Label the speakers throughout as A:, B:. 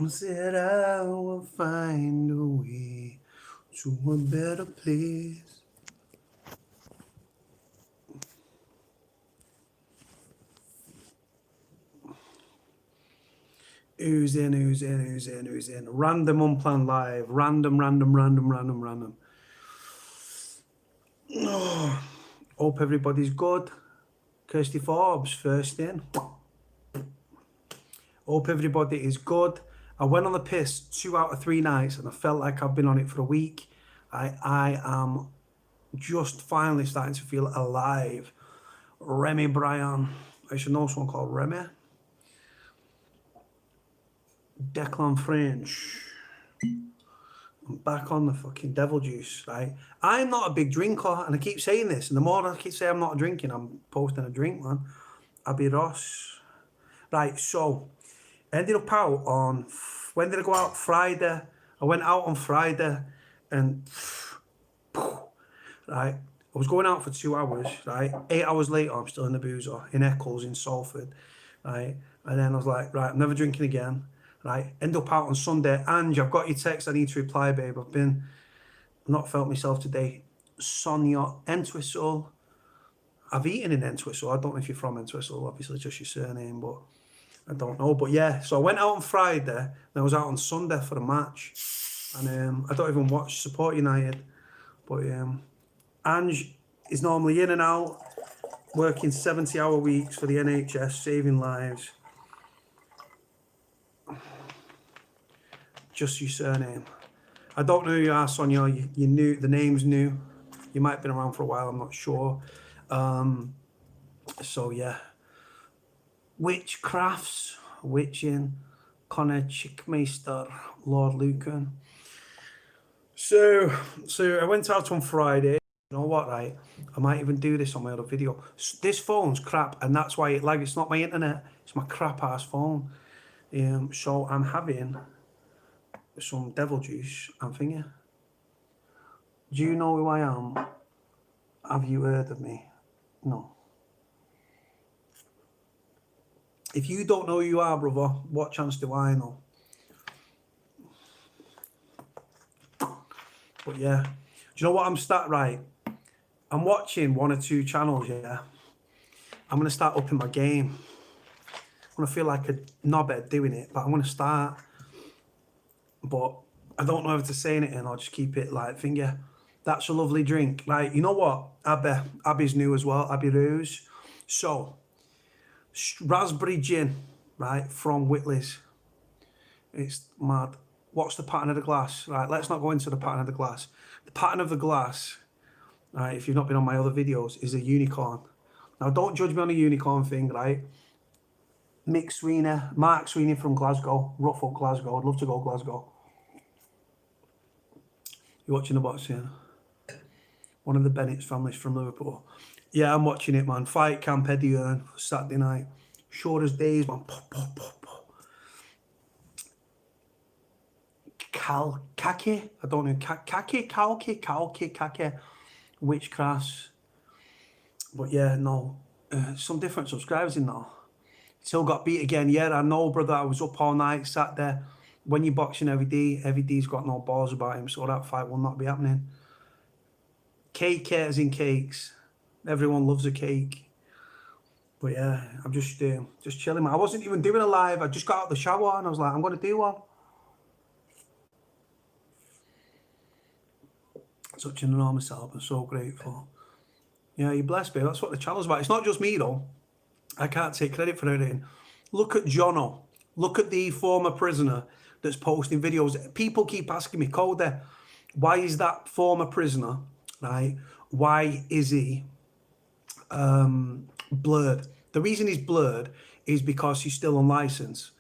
A: Said I will find a way to a better place. Who's in, who's in, who's in, who's in? Random unplanned live. Random. Oh, hope everybody's good. Kirsty Forbes, first in. Hope everybody is good. I went on the piss 2 out of 3 nights and I felt like I've been on it for a week. I am just finally starting to feel alive. Remy Bryan. I should know someone called Remy. Declan French. I'm back on the fucking devil juice, right? I'm not a big drinker, and I keep saying this, and the more I keep saying I'm not drinking, I'm posting a drink, man. I'll be Ross. Right, so, ended up out on, when did I go out? Friday. I went out on Friday, and, right, I was going out for 2 hours, right? 8 hours later, I'm still in the boozer, in Eccles, in Salford, right? And then I was like, right, I'm never drinking again. Right, end up out on Sunday. Ange, I've got your text. I need to reply, babe. I've not felt myself today. Sonia Entwistle. I've eaten in Entwistle. I don't know if you're from Entwistle. Obviously, just your surname, but I don't know. But yeah, so I went out on Friday. And I was out on Sunday for a match, and I don't even watch Support United. But Ange is normally in and out, working 70-hour weeks for the NHS, saving lives. Just your surname. I don't know who you are, Sonia. You knew the name's new. You might have been around for a while. I'm not sure. So yeah. Witchcrafts, Witching, Connor Chickmeister, Lord Lucan. So I went out on Friday. You know what, right? I might even do this on my other video. This phone's crap, and that's why it lags. It's not my internet. It's my crap ass phone. So I'm having some devil juice. I'm thinking, do you know who I am? Have you heard of me? No. If you don't know who you are, brother, what chance do I know? But yeah, do you know what right? I'm watching 1 or 2 channels, yeah. I'm going to start upping my game. I'm going to feel like a knobhead doing it, but I'm going to start. But I don't know if to say anything. I'll just keep it like finger. That's a lovely drink. Like, you know what? Abby's new as well. Abby Rose. So, raspberry gin, right, from Whitley's. It's mad. What's the pattern of the glass? Right, let's not go into the pattern of the glass. The pattern of the glass, right, if you've not been on my other videos, is a unicorn. Now, don't judge me on a unicorn thing, right? Mark Sweeney from Glasgow, rough up Glasgow. I'd love to go Glasgow. You're watching the boxing? One of the Bennett's families from Liverpool. Yeah, I'm watching it, man. Fight Camp Eddie Earn, Saturday night. Short as days, man. Kake? I don't know. Kake. Witchcrafts. But yeah, no. Some different subscribers in there. Still got beat again. Yeah, I know, brother. I was up all night, sat there. When you're boxing every day's got no balls about him, so that fight will not be happening. Cake as in cakes. Everyone loves a cake. But yeah, I'm just chilling. I wasn't even doing a live. I just got out of the shower and I was like, I'm going to do one. Such an enormous help. I'm so grateful. Yeah, you're blessed, babe. That's what the channel's about. It's not just me, though. I can't take credit for anything. Look at Jono. Look at the former prisoner that's posting videos. People keep asking me, Cody, why is that former prisoner, right? Why is he blurred? The reason he's blurred is because he's still on license.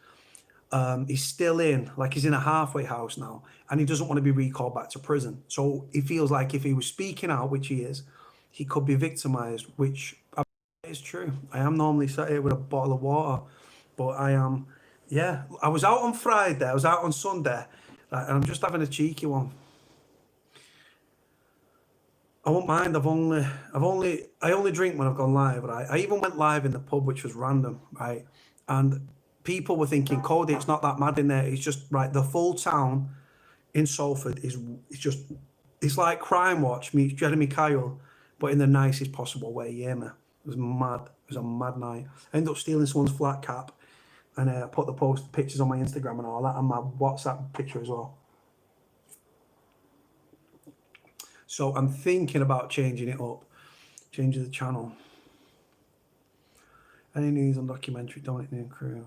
A: He's still in, like he's in a halfway house now, and he doesn't want to be recalled back to prison. So he feels like if he was speaking out, which he is, he could be victimized, which is true. I am normally sat here with a bottle of water, but I am, yeah. I was out on Friday, I was out on Sunday, and I'm just having a cheeky one. I won't mind. I only drink when I've gone live, right? I even went live in the pub, which was random, right? And people were thinking, Cody, it's not that mad in there. It's just right. The full town in Salford it's like Crime Watch meets Jeremy Kyle, but in the nicest possible way. Yeah, man. It was mad. It was a mad night. I ended up stealing someone's flat cap, and I put the pictures on my Instagram and all that, and my WhatsApp picture as well. So I'm thinking about changing it up, changing the channel. Any news on documentary Dominic and crew?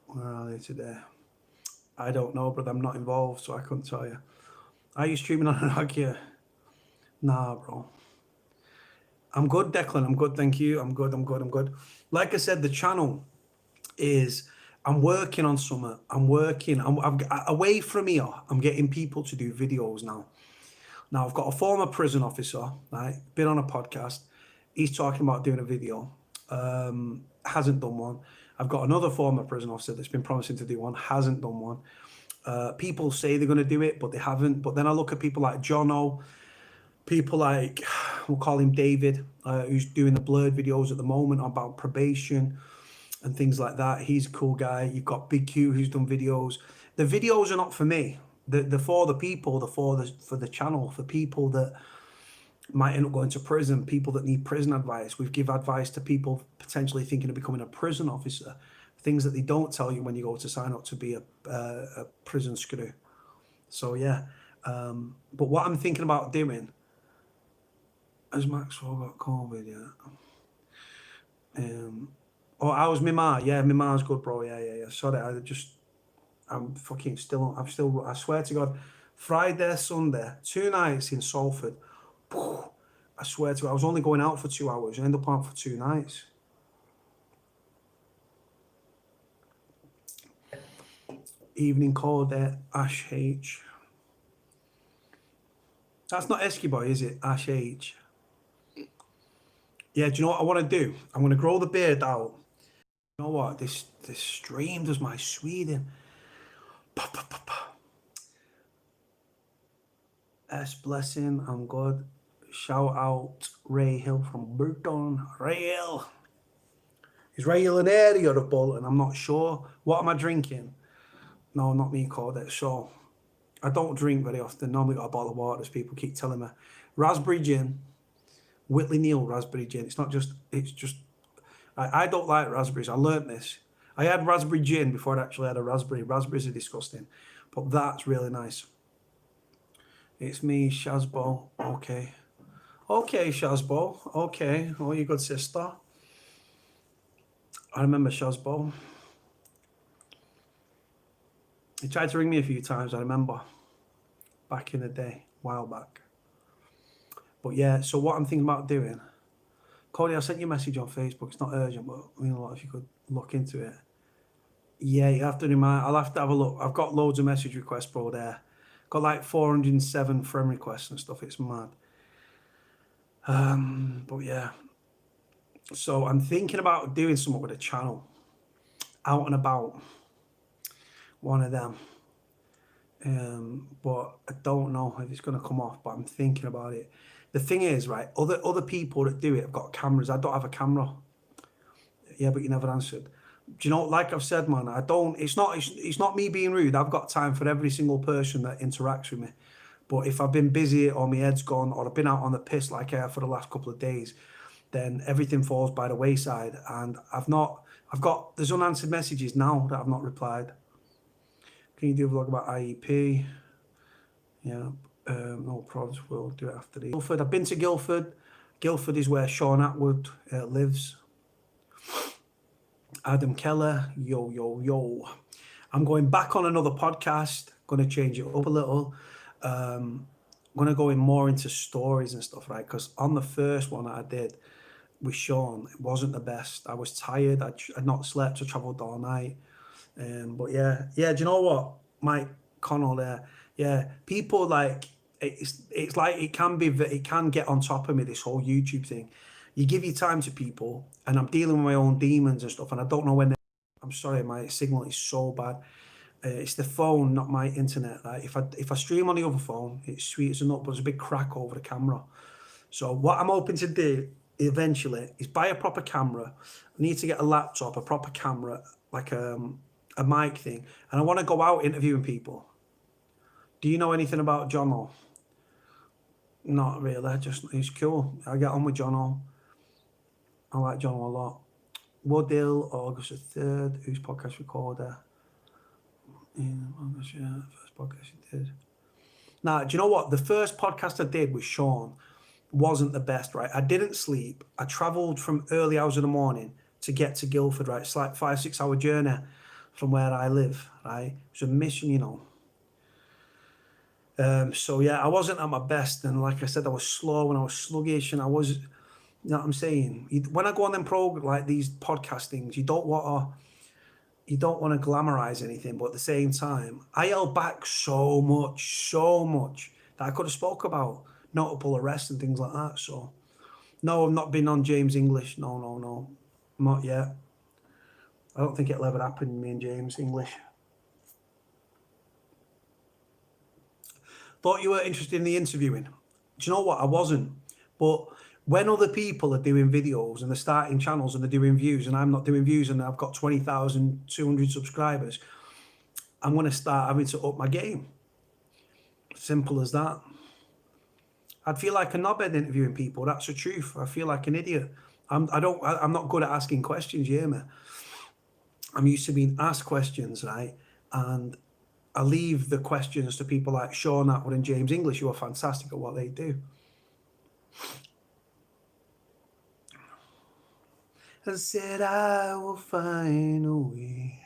A: Where are they today? I don't know, but I'm not involved, so I couldn't tell you. Are you streaming on an Nokia? Nah, bro. I'm good, Declan. I'm good, thank you. I'm good. Like I said, the channel is, I'm working on something. I'm away from here. I'm getting people to do videos now. Now, I've got a former prison officer, right? Been on a podcast. He's talking about doing a video. Hasn't done one. I've got another former prison officer that's been promising to do one. Hasn't done one. People say they're going to do it, but they haven't. But then I look at people like Jono, people like, we'll call him David, who's doing the blurred videos at the moment about probation and things like that. He's a cool guy. You've got Big Q, who's done videos. The videos are not for me. They're for the people, for the channel, for people that might end up going to prison, people that need prison advice. We give advice to people potentially thinking of becoming a prison officer, things that they don't tell you when you go to sign up to be a prison screw. So yeah, but what I'm thinking about doing, has Maxwell got COVID yet? Oh, how's my ma? Yeah, my ma's good, bro. Yeah. Sorry, I swear to God, Friday, Sunday, 2 nights in Salford. I swear to God, I was only going out for 2 hours. I ended up out for 2 nights. Evening call there, Ash H. That's not Esky Boy, is it? Ash H. Yeah, do you know what I want to do? I'm going to grow the beard out. You know what? This stream does my Sweden. S blessing, I'm good. Shout out Ray Hill from Burton. Rail. Is Rail an area of Bolton? I'm not sure. What am I drinking? No, not me, Cordette. So I don't drink very often. Normally got a bottle of water, as people keep telling me. Raspberry gin. Whitley Neal raspberry gin. It's just I don't like raspberries. I learnt this. I had raspberry gin before I actually had a raspberry. Raspberries are disgusting. But that's really nice. It's me, Shazbo. Okay. Okay, Shazbo. Okay. Oh, you good sister. I remember Shazbo. He tried to ring me a few times, I remember. Back in the day. A while back. But yeah, so what I'm thinking about doing, Cody, I sent you a message on Facebook. It's not urgent, but you know what, if you could look into it. Yeah, you have to remind. I'll have to have a look. I've got loads of message requests, bro, there. Got like 407 friend requests and stuff. It's mad. But yeah. So I'm thinking about doing something with a channel. Out and about. One of them. But I don't know if it's going to come off, but I'm thinking about it. The thing is, right, other people that do it have got cameras. I don't have a camera. Yeah, but you never answered. Do you know, like I've said, man, it's not me being rude. I've got time for every single person that interacts with me. But if I've been busy or my head's gone or I've been out on the piss like I have for the last couple of days, then everything falls by the wayside. And there's unanswered messages now that I've not replied. Can you do a vlog about IEP? Yeah, no problems. We'll do it after the Guildford. I've been to Guildford. Guildford is where Sean Atwood lives. Adam Keller, yo. I'm going back on another podcast. Going to change it up a little. I'm going to go in more into stories and stuff, right? Because on the first one that I did with Sean, it wasn't the best. I was tired. I'd not slept. I travelled all night. But yeah. Do you know what, Mike Connell there? Yeah, people like it's like it can get on top of me, this whole YouTube thing. You give your time to people, and I'm dealing with my own demons and stuff, and I don't know when. I'm sorry, my signal is so bad. It's the phone, not my internet. Like if I stream on the other phone, it's sweet as a nut, but there's a big crack over the camera. So what I'm hoping to do eventually is buy a proper camera. I need to get a laptop, a proper camera, like a mic thing, and I want to go out interviewing people. Do you know anything about John O? Not really. Just he's cool. I get on with John O. I like John O a lot. Woodhill, August the 3rd. Who's podcast recorder? Yeah, August, yeah, first podcast he did. Now, do you know what? The first podcast I did with Sean wasn't the best, right? I didn't sleep. I travelled from early hours of the morning to get to Guildford, right? It's like 5-6 hour journey from where I live, right? It's a mission, you know. So yeah, I wasn't at my best, and like I said, I was slow and I was sluggish, and I was, you know what I'm saying? When I go on them like these podcast things, you don't want to glamorize anything, but at the same time, I held back so much that I could have spoke about notable arrests and things like that. So no, I've not been on James English. No, not yet. I don't think it'll ever happen, me and James English. Thought you were interested in the interviewing. Do you know what? I wasn't. But when other people are doing videos and they're starting channels and they're doing views and I'm not doing views and I've got 20,200 subscribers, I'm going to start having to up my game. Simple as that. I'd feel like a knobhead interviewing people. That's the truth. I feel like an idiot. I'm not good at asking questions, you hear me? I'm used to being asked questions, right? And I leave the questions to people like Sean Atwood and James English, who are fantastic at what they do. I said I will find a way.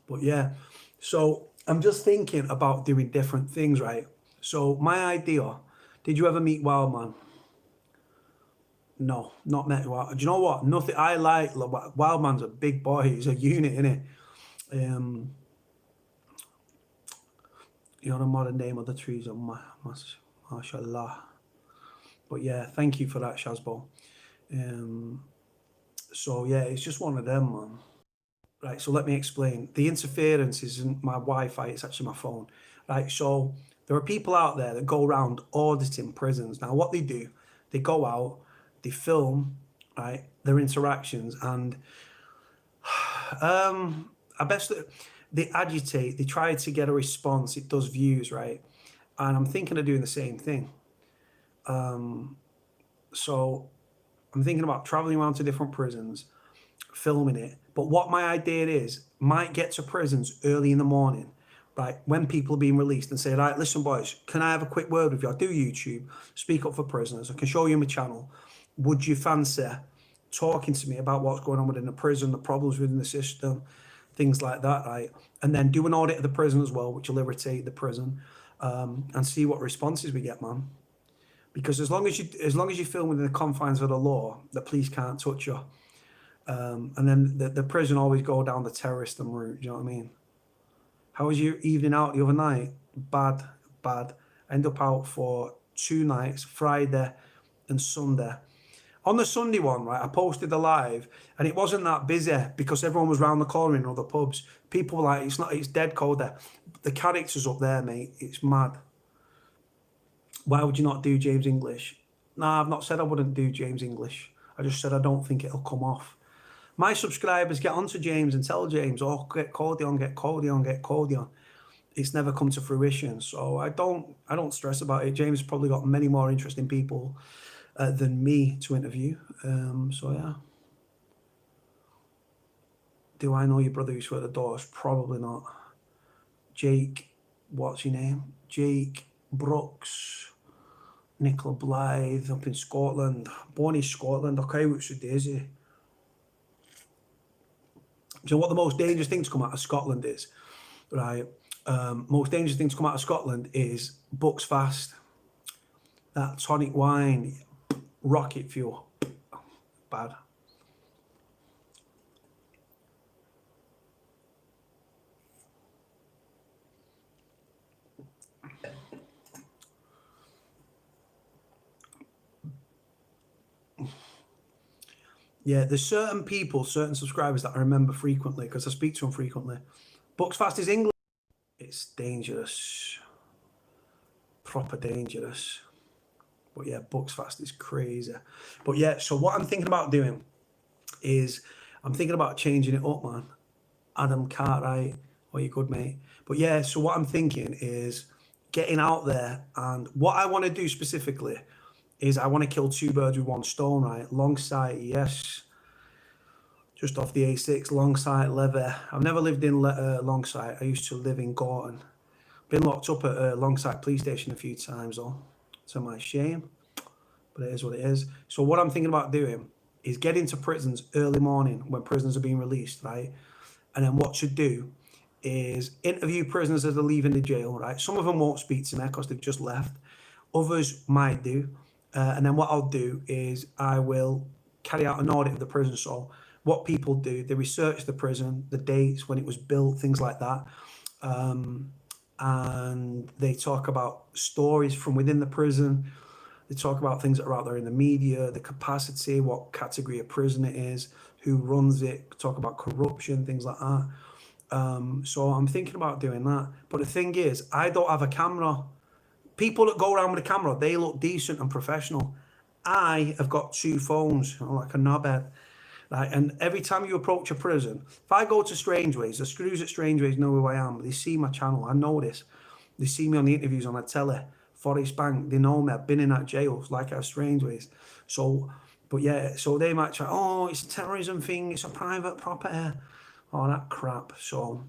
A: But yeah, so I'm just thinking about doing different things, right? So my idea, did you ever meet Wildman? No, not met Wild. Do you know what? Nothing. I like Wildman's a big boy. He's a unit, isn't it? You know the modern name of the trees of mashallah. But yeah, thank you for that, Shazbo. So yeah, it's just one of them, man. Right, so let me explain. The interference isn't my Wi-Fi, it's actually my phone. Right, so there are people out there that go around auditing prisons. Now, what they do, they go out, they film, right, their interactions, and I bet they agitate, they try to get a response, it does views, right? And I'm thinking of doing the same thing. So I'm thinking about traveling around to different prisons, filming it. But what my idea is, might get to prisons early in the morning, right, when people are being released, and say, right, listen, boys, can I have a quick word with you? I do YouTube, speak up for prisoners. I can show you my channel. Would you fancy talking to me about what's going on within the prison, the problems within the system, things like that, right? And then do an audit of the prison as well, which will irritate the prison, and see what responses we get, man. Because as long as you film within the confines of the law, the police can't touch you. And then the prison always go down the terrorist route. Do you know what I mean? How was your evening out the other night? Bad. End up out for 2 nights, Friday and Sunday. On the Sunday one, right, I posted the live, and it wasn't that busy because everyone was round the corner in other pubs. People were like, it's dead cold there. The characters up there, mate, it's mad. Why would you not do James English? Nah, I've not said I wouldn't do James English. I just said I don't think it'll come off. My subscribers get onto James and tell James, oh, get Cody on. It's never come to fruition. So I don't stress about it. James probably got many more interesting people than me to interview. So yeah. Do I know your brother who's at the doors? Probably not. Jake, what's your name? Jake Brooks. Nicola Blythe up in Scotland. Born in Scotland. Okay, which is Daisy. Do you know what the most dangerous thing to come out of Scotland is? Right. Most dangerous thing to come out of Scotland is Bucks Fast. That tonic wine, rocket fuel. Bad. Yeah, there's certain people, certain subscribers that I remember frequently because I speak to them frequently. Bucksfast is English. It's dangerous. Proper dangerous. But yeah, Bucksfast is crazy. But yeah, so what I'm thinking about doing is I'm thinking about changing it up, man. Adam Cartwright, oh, you good, mate. But yeah, so what I'm thinking is getting out there, and what I want to do specifically is I want to kill two birds with one stone, right? Long sight, yes, just off the A6, long sight, Levy. I've never lived in long sight. I used to live in Gorton. Been locked up at Longside police station a few times though, to my shame, but it is what it is. So what I'm thinking about doing is get into prisons early morning when prisoners are being released, right? And then what to do is interview prisoners as they're leaving the jail, right? Some of them won't speak to me because they've just left. Others might do. And then what I'll do is I will carry out an audit of the prison. So what people do, they research the prison, the dates, when it was built, things like that. And they talk about stories from within the prison. They talk about things that are out there in the media, the capacity, what category of prison it is, who runs it, talk about corruption, things like that. So I'm thinking about doing that. But the thing is, I don't have a camera. People that go around with a camera, they look decent and professional. I have got two phones, like a knobhead. Right? And every time you approach a prison, if I go to Strangeways, the screws at Strangeways know who I am. They see my channel. I know this. They see me on the interviews on the telly. Forest Bank, they know me. I've been in that jail, like I have Strangeways. So, but yeah, so they might try, oh, it's a terrorism thing. It's a private property. All that crap. So,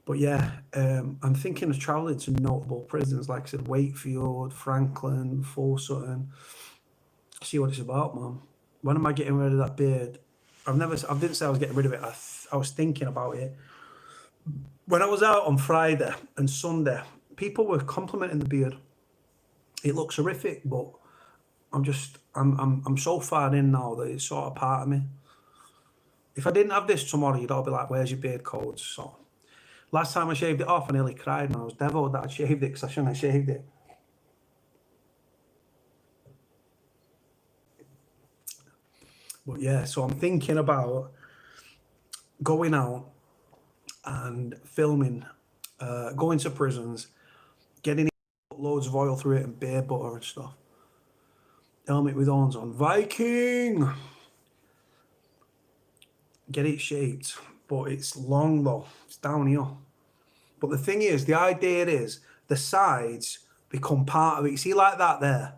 A: but yeah, I'm thinking of travelling to notable prisons, like I said, Wakefield, Franklin, Fort Sutton. See what it's about, man. When am I getting rid of that beard? I didn't say I was getting rid of it. I was thinking about it. When I was out on Friday and Sunday, people were complimenting the beard. It looks horrific, but I'm so far in now that it's sort of part of me. If I didn't have this tomorrow, you'd all be like, "Where's your beard codes?" So last time I shaved it off, I nearly cried, and I was deviled that I shaved it because I shouldn't have shaved it. But yeah, so I'm thinking about going out and filming, going to prisons, getting loads of oil through it and beer butter and stuff. Helmet with horns on. Viking! Get it shaped. But it's long though. It's down here. But the thing is, the idea is the sides become part of it. You see like that there?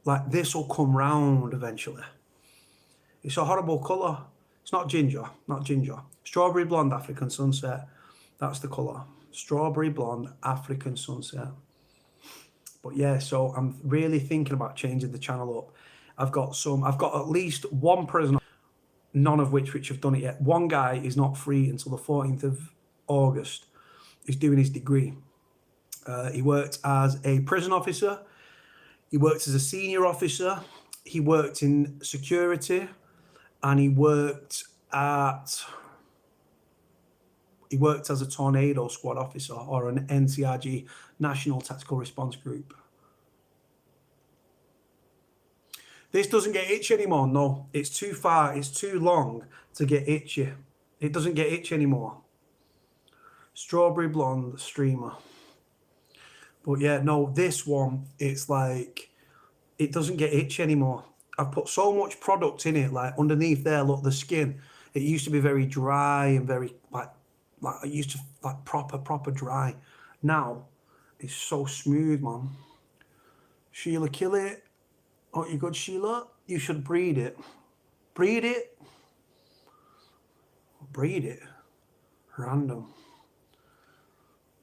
A: Like this will come round eventually. It's a horrible colour. It's not ginger. Not ginger. Strawberry blonde African sunset. That's the colour. Strawberry blonde African sunset. But yeah, so I'm really thinking about changing the channel up. I've got at least one prisoner, none of which have done it yet. One guy is not free until the 14th of August. He's doing his degree. He worked as a prison officer. He worked as a senior officer. He worked in security, and he worked as a tornado squad officer or an NCRG, National Tactical Response Group. This doesn't get itchy anymore. No, it's too far. It's too long to get itchy. It doesn't get itchy anymore. Strawberry blonde streamer. But yeah, no, this one, it's like, it doesn't get itchy anymore. I've put so much product in it, like underneath there, look, the skin. It used to be very dry and very, like it used to, like proper dry. Now, it's so smooth, man. Sheila, kill it. Oh, you good, Sheila? You should breed it. Breed it. Breed it. Random.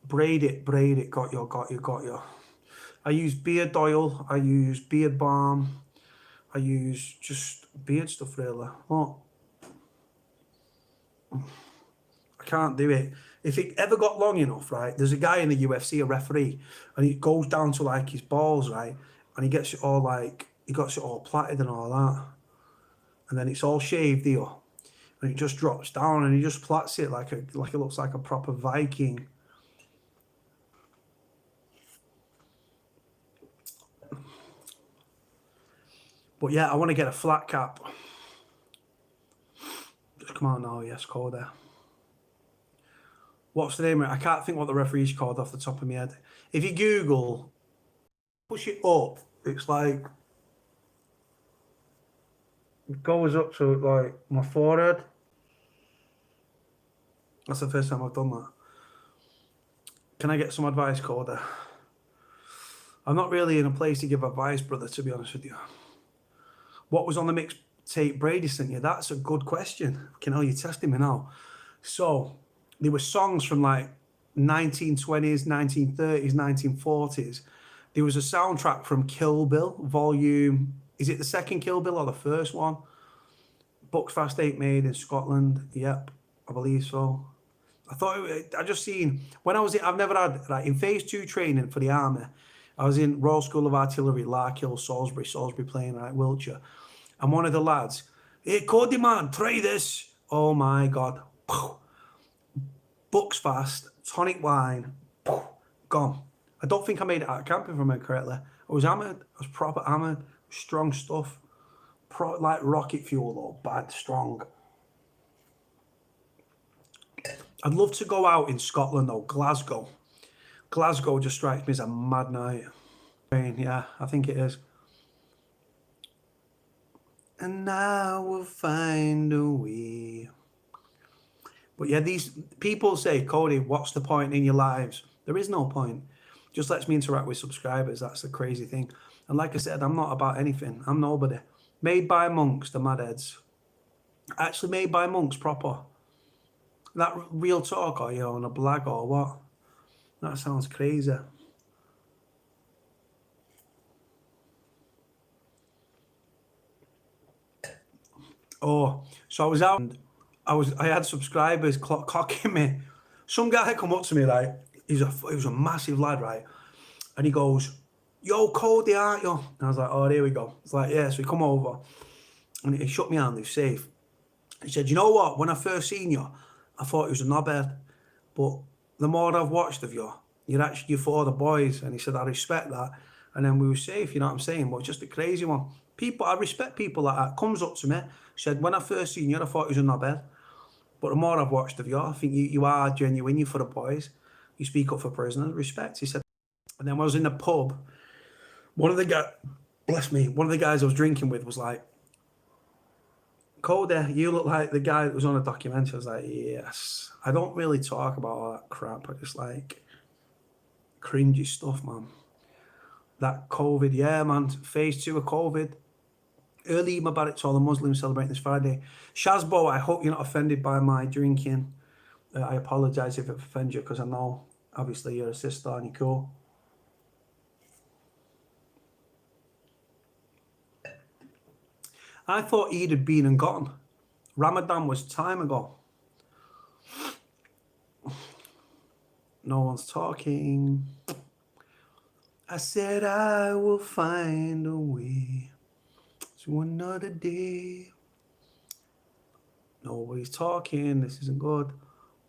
A: Braid it. Got you. I use beard oil. I use beard balm. I use just beard stuff, really. What? I can't do it. If it ever got long enough, right, there's a guy in the UFC, a referee, and it goes down to like his balls, right, and he gets it all like, he got it all plaited and all that. And then it's all shaved here. And it just drops down and he just plaits it like it looks like a proper Viking. But yeah, I want to get a flat cap. Come on now, yes, Cody. What's the name of it? I can't think what the referee's called off the top of my head. If you Google, push it up, it's like, it goes up to like my forehead. That's the first time I've done that. Can I get some advice, Cody? I'm not really in a place to give advice, brother, to be honest with you. What was on the mixtape Brady sent you? That's a good question. You're testing me now. So, there were songs from like 1920s, 1930s, 1940s. There was a soundtrack from Kill Bill, volume... Is it the second Kill Bill or the first one? Buckfast 8 made in Scotland. Yep, I believe so. I just seen... When I was in... I've never had... Like, in phase 2 training for the army, I was in Royal School of Artillery, Larkhill, Salisbury playing, like, Wiltshire. And one of the lads, "Hey, Cody, man, try this." Oh, my God. Bucksfast, tonic wine, gone. I don't think I made it out of camp, if I remember correctly. I was hammered. I was proper hammered. Strong stuff. Like rocket fuel, though. Bad, strong. I'd love to go out in Scotland, though. Glasgow. Glasgow just strikes me as a mad night. Yeah, I think it is. And I will find a way. But yeah, these people say, "Cody, what's the point in your lives?" There is no point. Just lets me interact with subscribers. That's the crazy thing. And like I said, I'm not about anything. I'm nobody. Made by monks, the madheads. Actually made by monks, proper. That real talk, or on a blag or what? That sounds crazy. Oh, so I was out and I had subscribers clocking me. Some guy come up to me, like, he was a massive lad, right? And he goes, "Yo, Cody, aren't you?" And I was like, "Oh, there we go." It's like, yeah, so he come over and he shook me hand, he's safe. He said, "You know what? When I first seen you, I thought he was a knobhead. But the more I've watched of you, you're for the boys." And he said, "I respect that." And then we were safe, you know what I'm saying? But it's just a crazy one. I respect people like that. Comes up to me, said, "When I first seen you, I thought he was a knobhead. But the more I've watched of you, I think you are genuine, you're for the boys. You speak up for prisoners, respect." He said. And then when I was in the pub, one of the guys I was drinking with was like, "Cody, you look like the guy that was on a documentary." I was like, yes. I don't really talk about all that crap. I just like cringy stuff, man. That COVID, yeah, man. Phase 2 of COVID. Early Mubarak to all the Muslims celebrating this Friday. Shazbo, I hope you're not offended by my drinking. I apologise if it offends you, because I know, obviously, you're a sister and you're cool. I thought Eid had been and gone. Ramadan was time ago. No one's talking. I said I will find a way to another day. Nobody's talking. This isn't good.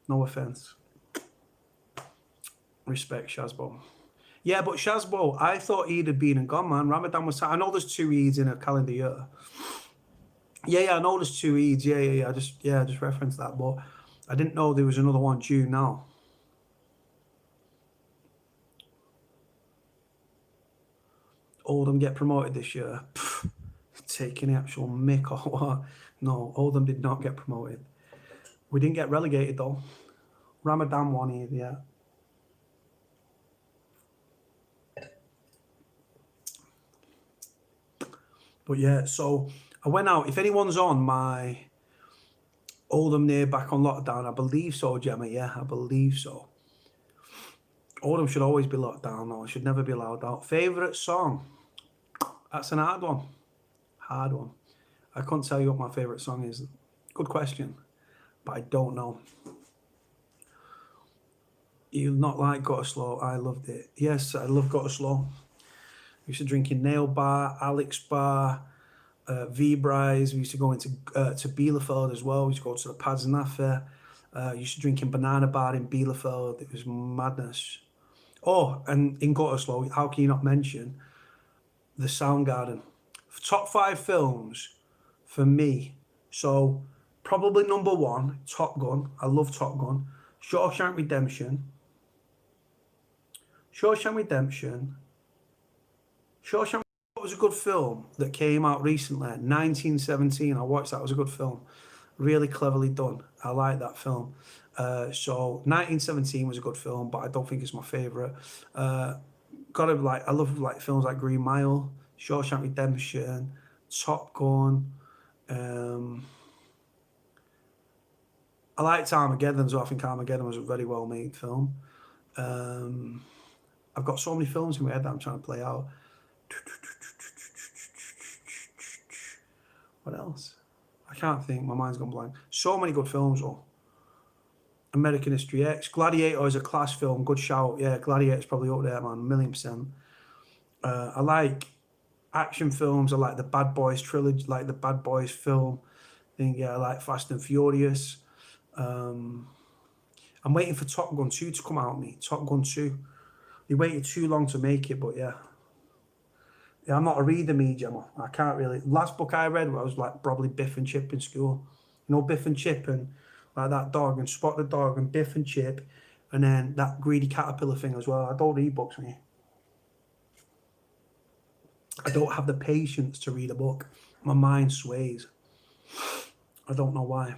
A: No offense. Respect, Shazbo. Yeah, but Shazbo, I thought Eid had been and gone, man. Ramadan was time. I know there's 2 Eids in a calendar year. Yeah, I know there's 2 Eids. Yeah. I just referenced that, but I didn't know there was another one due now. Oldham get promoted this year. Pff, taking the actual mick or what? No, Oldham did not get promoted. We didn't get relegated though. Ramadan won either, yeah. But yeah, so I went out. If anyone's on my Oldham near back on lockdown, I believe so, Gemma. Yeah, I believe so. Oldham should always be locked down, though. It should never be allowed out. Favourite song? That's an hard one. Hard one. I couldn't tell you what my favourite song is. Good question, but I don't know. You not like Got to Slow? I loved it. Yes, I love Got to Slow. We used to drink in Nail Bar, Alex Bar, V-Bry's. We used to go into to Bielefeld as well. We used to go to the Pads Naffe. Used to drink in Banana Bar in Bielefeld. It was madness. Oh, and in Got to Slow, how can you not mention the Soundgarden? Top 5 films for me. So Probably number one, Top Gun. I love Top Gun. Shawshank Redemption. Shawshank was a good film that came out recently, 1917. I watched that. It was a good film. Really cleverly done. I like that film. So 1917 was a good film, but I don't think it's my favourite. I love like films like Green Mile, Shawshank Redemption, Top Gun. I liked Armageddon, so I think Armageddon was a very well made film. I've got so many films in my head that I'm trying to play out. What else? I can't think. My mind's gone blank. So many good films, though. American History X. Gladiator is a class film. Good shout. Yeah, Gladiator's probably up there, man. 1,000,000%. I like action films. I like the Bad Boys trilogy, like the Bad Boys film thing. Yeah, I like Fast and Furious. I'm waiting for Top Gun 2 to come out, me. Top Gun 2. They waited too long to make it, but yeah. Yeah, I'm not a reader, me, Gemma. I can't really. Last book I read was like probably Biff and Chip in school. You know, Biff and Chip and like that dog and Spot the dog and Biff and Chip and then that greedy caterpillar thing as well. I don't read books, me. I don't have the patience to read a book. My mind sways. I don't know why.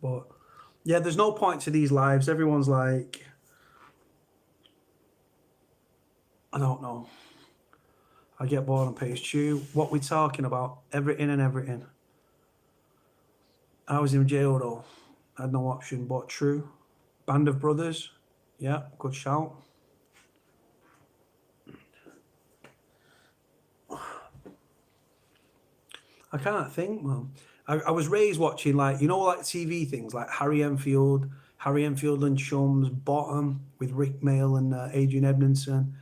A: But yeah, there's no point to these lives. Everyone's like, I don't know. I get bored on page 2. What we talking about? Everything and everything. I was in jail though. I had no option, but true. Band of Brothers. Yeah, good shout. I can't think, man. I was raised watching like, you know, like TV things like Harry Enfield and Chums, Bottom with Rick Mail and Adrian Edmondson.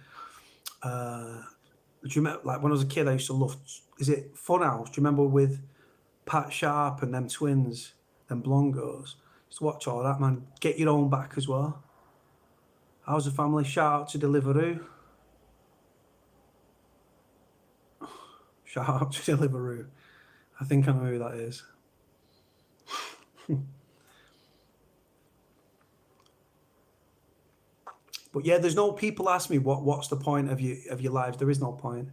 A: Do you remember, like when I was a kid, I used to love, is it Funhouse? Do you remember with Pat Sharp and them twins, them blongos? Just watch all that, man. Get Your Own Back as well. How's the family? Shout out to Deliveroo. Shout out to Deliveroo. I think I know who that is. But yeah, there's no people ask me what's the point of your lives. There is no point.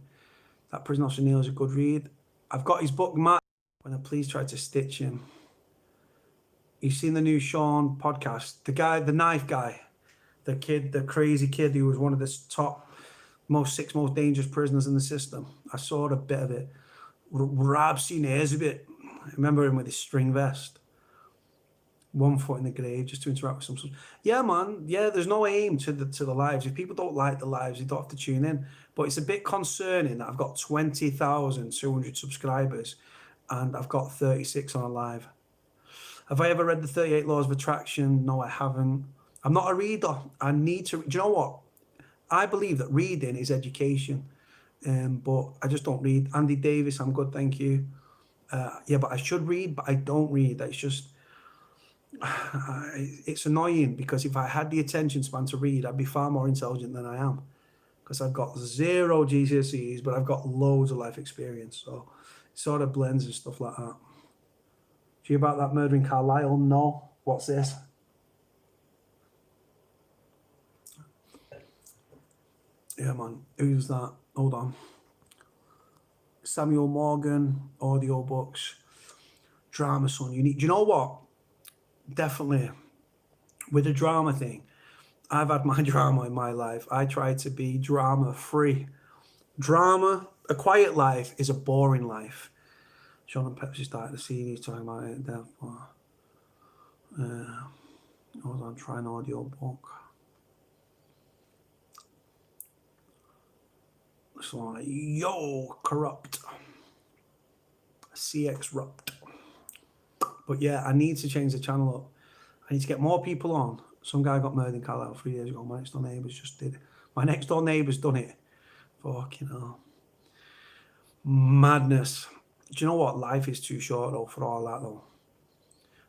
A: That Prison Officer Neil is a good read. I've got his book, Matt. When the police tried to stitch him. You've seen the new Sean podcast? The guy, the knife guy, the kid, the crazy kid who was one of the top, six most dangerous prisoners in the system. I saw a bit of it. Rab seen his a bit. I remember him with his string vest. 1 foot in the grave just to interact with some. Yeah, man. Yeah, there's no aim to the lives. If people don't like the lives, you don't have to tune in. But it's a bit concerning that I've got 20,200 subscribers and I've got 36 on a live. Have I ever read the 38 Laws of Attraction? No, I haven't. I'm not a reader. I need to. Do you know what? I believe that reading is education, but I just don't read. Andy Davis, I'm good, thank you. Yeah, but I should read, but I don't read. It's just. It's annoying because if I had the attention span to read, I'd be far more intelligent than I am because I've got 0 GCSEs, but I've got loads of life experience. So it sort of blends and stuff like that. Do you about that murdering Carlisle? No. What's this? Yeah, man. Who's that? Hold on. Samuel Morgan, audiobooks, drama, son. Do you know what? Definitely with the drama thing, I've had my drama in my life. I try to be drama free. Drama, a quiet life is a boring life. Sean and Pepsi started the series talking about it. Therefore, hold on, try an audio book. So like, yo, corrupt. CX rupt. But yeah, I need to change the channel up. I need to get more people on. Some guy got murdered in Carlisle 3 years ago. My next door neighbours just did it. My next door neighbour's done it. Fucking hell. Madness. Do you know what? Life is too short though for all that though.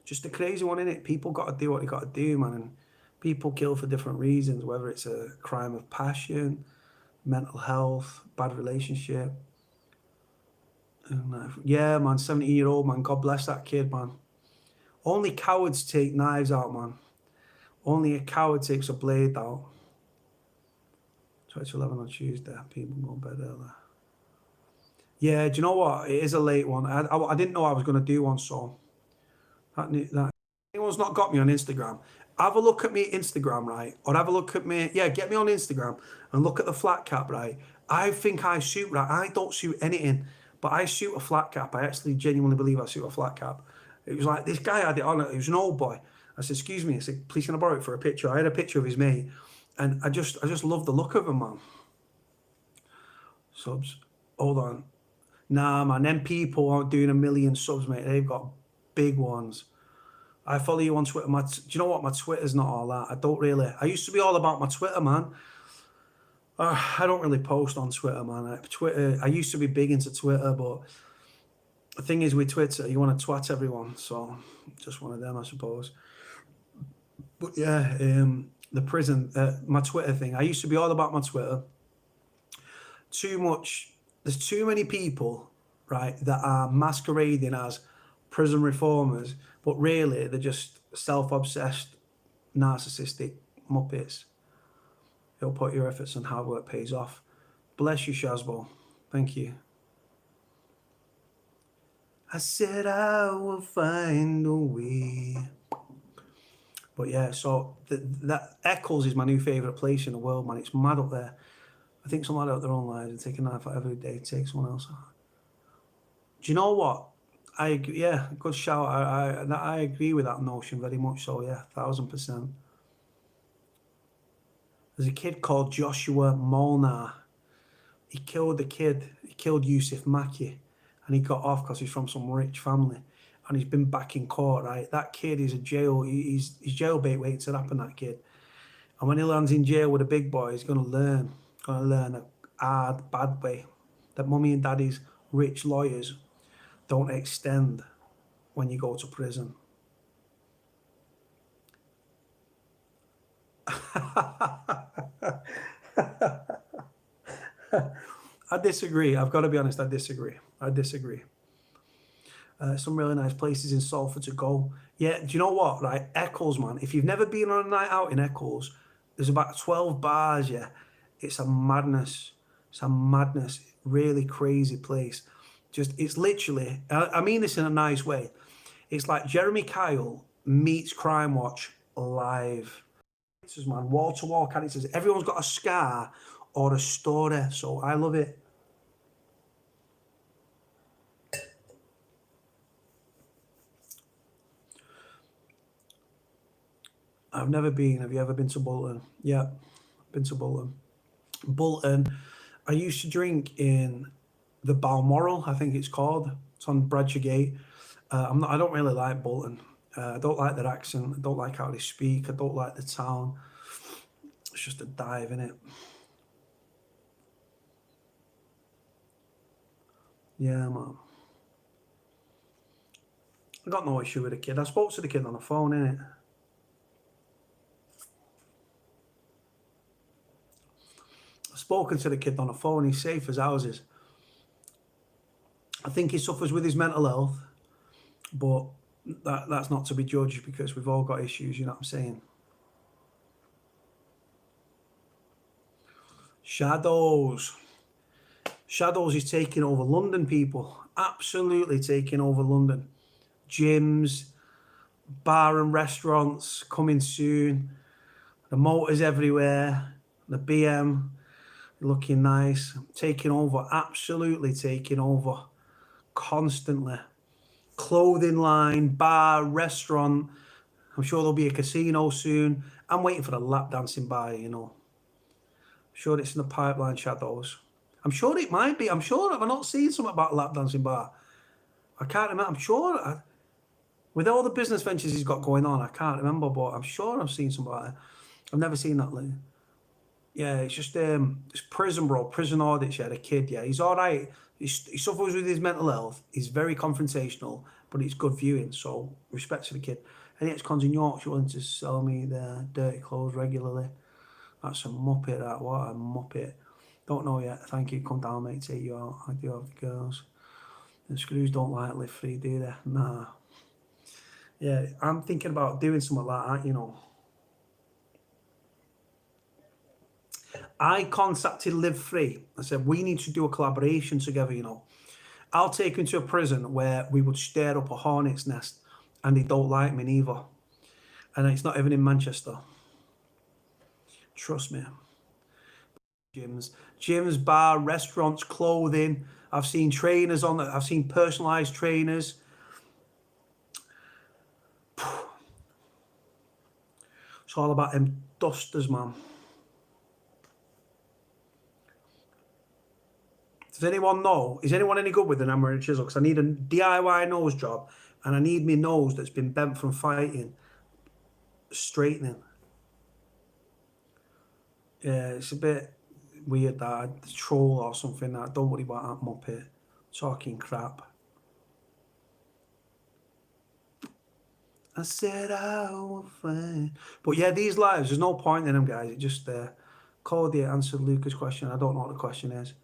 A: Just a crazy one, innit? People got to do what they got to do, man. And people kill for different reasons, whether it's a crime of passion, mental health, bad relationship. And, yeah, man, 17-year-old man. God bless that kid, man. Only cowards take knives out, man. Only a coward takes a blade out. 11 on Tuesday. People go to bed early. Yeah, do you know what? It is a late one. I didn't know I was going to do one, so that anyone's not got me on Instagram, have a look at me Instagram, right? Or have a look at me, yeah, get me on Instagram and look at the flat cap, right? I think I shoot, right? I don't shoot anything, but I shoot a flat cap. I actually genuinely believe I shoot a flat cap. It was like, this guy had it on, it was an old boy. I said, excuse me. I said, please can I borrow it for a picture? I had a picture of his mate, and I just love the look of him, man. Subs, hold on. Nah, man, them people aren't doing a million subs, mate. They've got big ones. I follow you on Twitter. Do you know what? My Twitter's not all that. I don't really. I used to be all about my Twitter, man. I don't really post on Twitter, man. Twitter. I used to be big into Twitter, but the thing is with Twitter, you want to twat everyone. So just one of them, I suppose. But yeah, the prison, my Twitter thing. I used to be all about my Twitter. Too much. There's too many people, right, that are masquerading as prison reformers, but really they're just self-obsessed, narcissistic muppets. You'll put your efforts and hard work pays off. Bless you, Shazbo. Thank you. I said I will find a way. But yeah, so that Eccles is my new favourite place in the world, man. It's mad up there. I think someone out their own lives and take a knife out every day, take someone else out. Do you know what? Yeah, good shout. I agree with that notion very much so, yeah, 1000%. There's a kid called Joshua Molnar. He killed a kid. He killed Yusuf Maki, and he got off because he's from some rich family, and he's been back in court, right? That kid is a jail. He's jailbait waiting to happen, that kid. And when he lands in jail with a big boy, he's going to learn a hard, bad way that mummy and daddy's rich lawyers don't extend when you go to prison. I disagree. I've got to be honest, I disagree. Some really nice places in Salford to go. Yeah, do you know what, right? Eccles, man. If you've never been on a night out in Eccles, there's about 12 bars, yeah. It's a madness. Really crazy place. It's literally, I mean this in a nice way. It's like Jeremy Kyle meets Crime Watch live. Man, wall-to-wall characters. Everyone's got a scar or a story, so I love it. I've never been. Have you ever been to Bolton? Yeah, been to Bolton. Bolton, I used to drink in the Balmoral, I think it's called. It's on Bradshire. I don't really like Bolton. I don't like their accent. I don't like how they speak. I don't like the town. It's just a dive, innit? Yeah, man. I got no issue with the kid. I spoke to the kid on the phone, innit? I've spoken to the kid on the phone. He's safe as houses. I think he suffers with his mental health, but that's not to be judged because we've all got issues, you know what I'm saying? Shadows is taking over London, people. Absolutely taking over London. Gyms, bar and restaurants coming soon. The motors everywhere. The BM looking nice. Taking over, absolutely taking over. Constantly. Clothing line, bar, restaurant. I'm sure there'll be a casino soon. I'm waiting for the lap dancing bar, you know. I'm sure it's in the pipeline, Shadows. I'm sure it might be. I'm sure I've not seen something about a lap dancing bar. I can't remember. I'm sure with all the business ventures he's got going on, I can't remember, but I'm sure I've seen something like that. I've never seen that lately. Yeah, it's just it's prison, bro. Prison audits, yeah, the kid, yeah. He's all right. He suffers with his mental health. He's very confrontational, but it's good viewing, so respect to the kid. And ex-cons in Yorkshire willing to sell me their dirty clothes regularly. That's a muppet, that. What a muppet. Don't know yet. Thank you. Come down, mate. Take you out. I do have girls. The screws don't like live free, do they? Nah. Yeah, I'm thinking about doing something like that, you know. I contacted Live Free. I said, we need to do a collaboration together, you know. I'll take him to a prison where we would stir up a hornet's nest and they don't like me neither. And it's not even in Manchester. Trust me. Gyms, bar, restaurants, clothing. I've seen trainers on it. I've seen personalised trainers. It's all about them dusters, man. Does anyone know? Is anyone any good with an hammer and chisel? Because I need a DIY nose job and I need my nose that's been bent from fighting straightening. Yeah, it's a bit weird that troll or something. That don't worry about that muppet talking crap. I said I will find. But yeah, these lives, there's no point in them, guys. It just Cody answered Lucas' question. I don't know what the question is.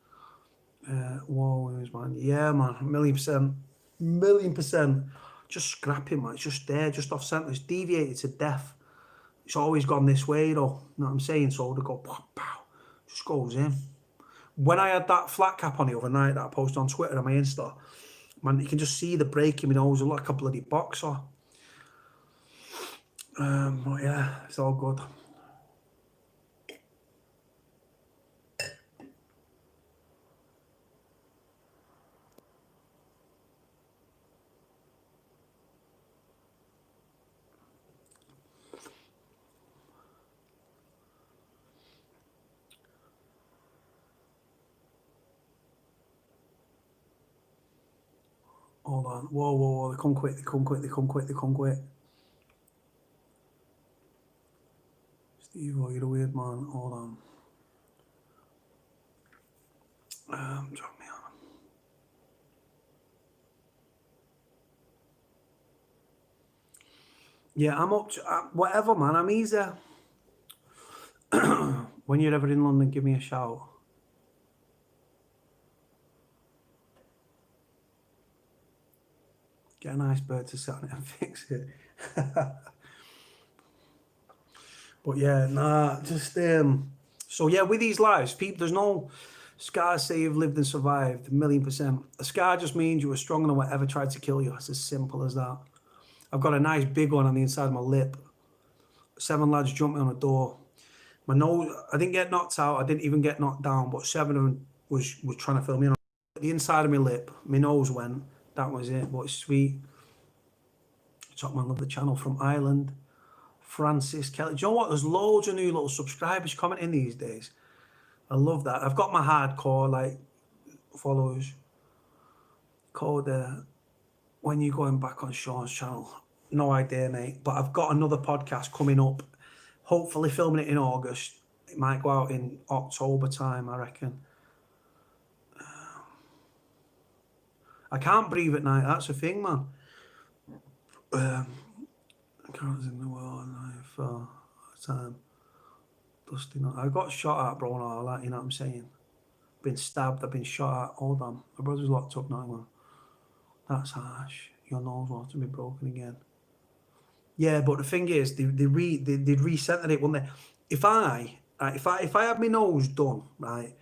A: Whoa, man. Yeah, man, 1,000,000%. 1,000,000%. Just scrapping, man. It's just there, just off centre. It's deviated to death. It's always gone this way, though. You know what I'm saying? So they go, pow, pow, just goes in. When I had that flat cap on the other night that I posted on Twitter and my Insta, man, you can just see the break in my nose like a bloody boxer. But yeah, it's all good. Hold on. Whoa, whoa, whoa. They come quick, they come quick, they come quick, they come quick. Steve, oh, you're a weird man. Hold on. Drop me on. Yeah, I'm up to whatever, man. I'm easy. When you're ever in London, give me a shout. Get a nice bird to sit on it and fix it. But yeah, nah, just so yeah, with these lives, people, there's no scars say you've lived and survived, 1,000,000%. A scar just means you were stronger than whatever tried to kill you. It's as simple as that. I've got a nice big one on the inside of my lip. 7 lads jumped me on a door. My nose, I didn't get knocked out. I didn't even get knocked down, but 7 of them was trying to film me on the inside of my lip. My nose went. That was it. But it's sweet. Top man, love the channel from Ireland. Francis Kelly. Do you know what? There's loads of new little subscribers commenting these days. I love that. I've got my hardcore like followers. Called when you going back on Sean's channel. No idea, mate. But I've got another podcast coming up. Hopefully filming it in August. It might go out in October time, I reckon. I can't breathe at night. That's the thing, man. Cars in the world for time. Dusty. I got shot at, bro, and all that. You know what I'm saying? Been stabbed. I've been shot at. Hold on. My brother's locked up now, man. That's harsh. Your nose wants to be broken again. Yeah, but the thing is, they'd recentered it, wouldn't they? If I had my nose done right,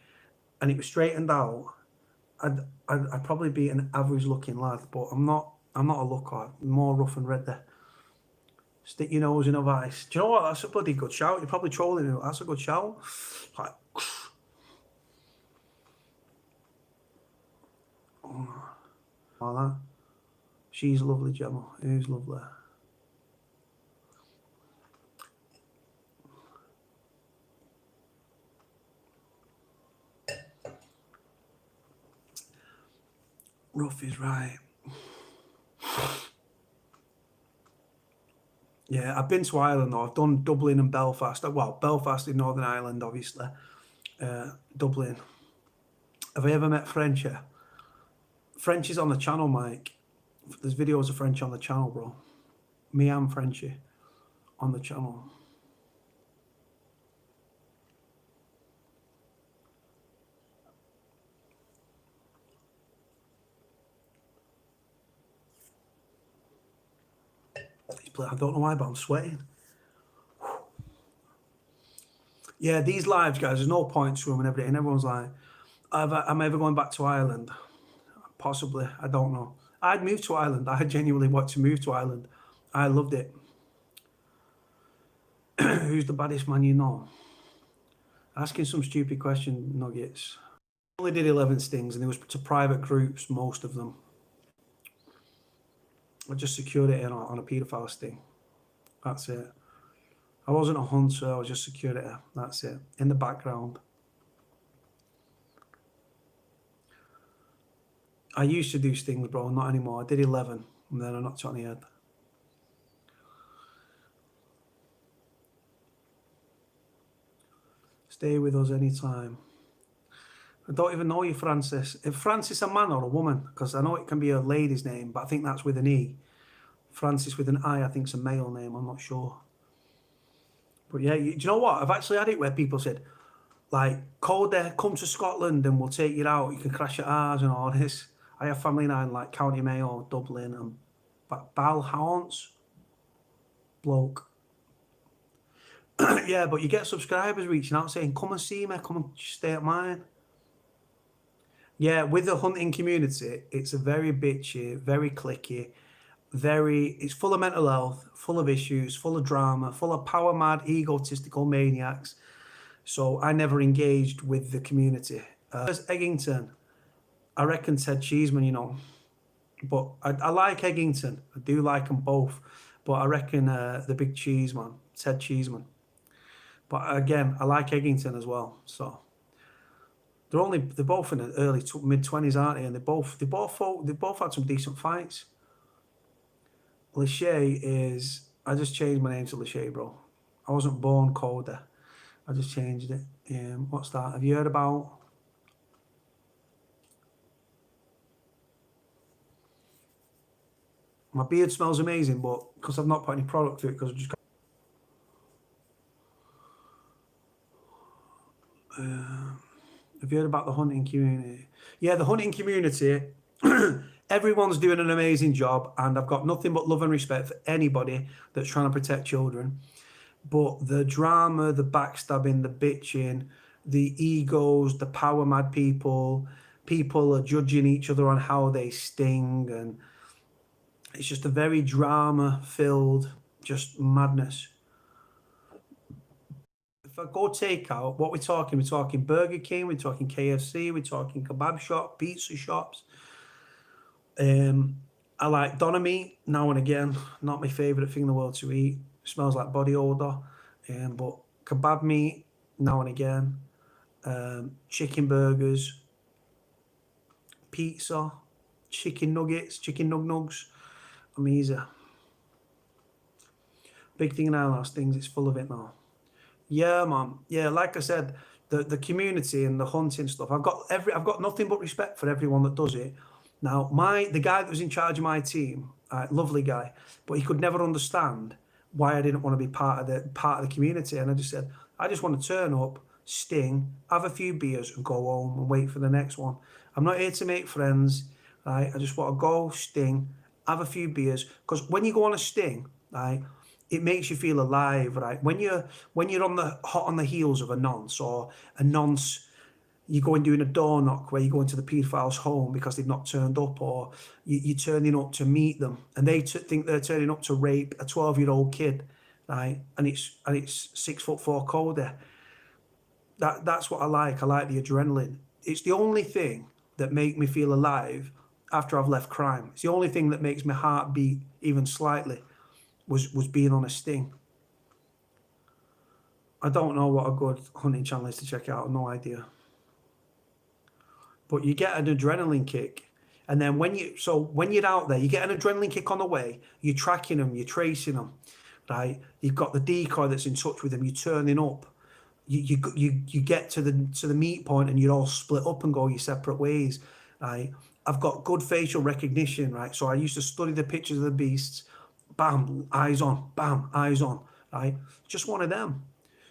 A: and it was straightened out, I'd probably be an average looking lad. But I'm not. I'm not a looker. I'm more rough and ready. Stick your nose in a vice. Do you know what? That's a bloody good shout. You're probably trolling me. That's a good shout. Like, all that. She's lovely, Gemma. Who's lovely? Rough is right. Yeah, I've been to Ireland though. I've done Dublin and Belfast. Well, Belfast in Northern Ireland, obviously. Dublin. Have I ever met French here? French is on the channel, Mike. There's videos of French on the channel, bro. Me and Frenchy on the channel. split. I don't know why, but I'm sweating. Yeah, these lives, guys, there's no point to them and everything. Everyone's like, am I ever going back to Ireland? Possibly. I don't know. I'd move to Ireland. I genuinely want to move to Ireland. I loved it. Who's the baddest man you know? Asking some stupid question, Nuggets. I only did 11 stings, and it was to private groups, most of them. I just secured it in on a paedophile sting. That's it. I wasn't a hunter, I was just security. That's it. In the background. I used to do stings, bro, not anymore. I did 11, and then I knocked it on the head. Stay with us anytime. I don't even know you, Francis. Is Francis a man or a woman? Because I know it can be a lady's name, but I think that's with an E. Francis with an I think, is a male name. I'm not sure. But yeah, do you know what? I've actually had it where people said, like, Cody, come to Scotland and we'll take you out. You can crash at ours and all this. I have family now in like County Mayo, Dublin, and Balhounds. Bloke. Yeah, but you get subscribers reaching out saying, come and see me, come and stay at mine. Yeah, with the hunting community, it's a very bitchy, very cliquey, it's full of mental health, full of issues, full of drama, full of power mad, egotistical maniacs. So I never engaged with the community. Eggington, I reckon Ted Cheeseman, you know, but I like Eggington. I do like them both, but I reckon the big cheese man, Ted Cheeseman. But again, I like Eggington as well. So they're both in the early mid-20s, aren't they? And they both had some decent fights. Lachey is, I just changed my name to Lachey, bro. I wasn't born Cody. I just changed it. What's that? Have you heard about? My beard smells amazing, but because I've not put any product through it, because I just. Have you heard about the hunting community? Yeah, the hunting community. Everyone's doing an amazing job, and I've got nothing but love and respect for anybody that's trying to protect children. But the drama, the backstabbing, the bitching, the egos, the power mad people are judging each other on how they sting, and it's just a very drama-filled, just madness. If I go takeout, what we're talking Burger King, we're talking KFC, we're talking kebab shop, pizza shops. I like doner meat now and again. Not my favourite thing in the world to eat. Smells like body odour. But kebab meat now and again. Chicken burgers, pizza, chicken nuggets, chicken nugs. I'm easy. Big thing in Ireland, things, it's full of it now. Yeah, man. Yeah, like I said, the community and the hunting stuff. I've got nothing but respect for everyone that does it. Now, the guy that was in charge of my team, lovely guy, but he could never understand why I didn't want to be part of the community. And I just said, I just want to turn up, sting, have a few beers, and go home and wait for the next one. I'm not here to make friends. Right? I just want to go, sting, have a few beers. Because when you go on a sting, right, it makes you feel alive, right? When you're hot on the heels of a nonce, or a nonce, you go and doing a door knock where you go into the paedophile's home because they've not turned up, or you're turning up to meet them, and they think they're turning up to rape a 12-year-old kid, right? And it's 6'4" Cody. That's what I like. I like the adrenaline. It's the only thing that makes me feel alive after I've left crime. It's the only thing that makes my heart beat even slightly. Was being on a sting. I don't know what a good hunting channel is to check out. No idea. But you get an adrenaline kick, and then when you're out there, you get an adrenaline kick on the way. You're tracking them, you're tracing them, right? You've got the decoy that's in touch with them. You're turning up. You get to the meet point, and you're all split up and go your separate ways, right? I've got good facial recognition, right? So I used to study the pictures of the beasts. Bam, eyes on, bam, eyes on, right? Just one of them.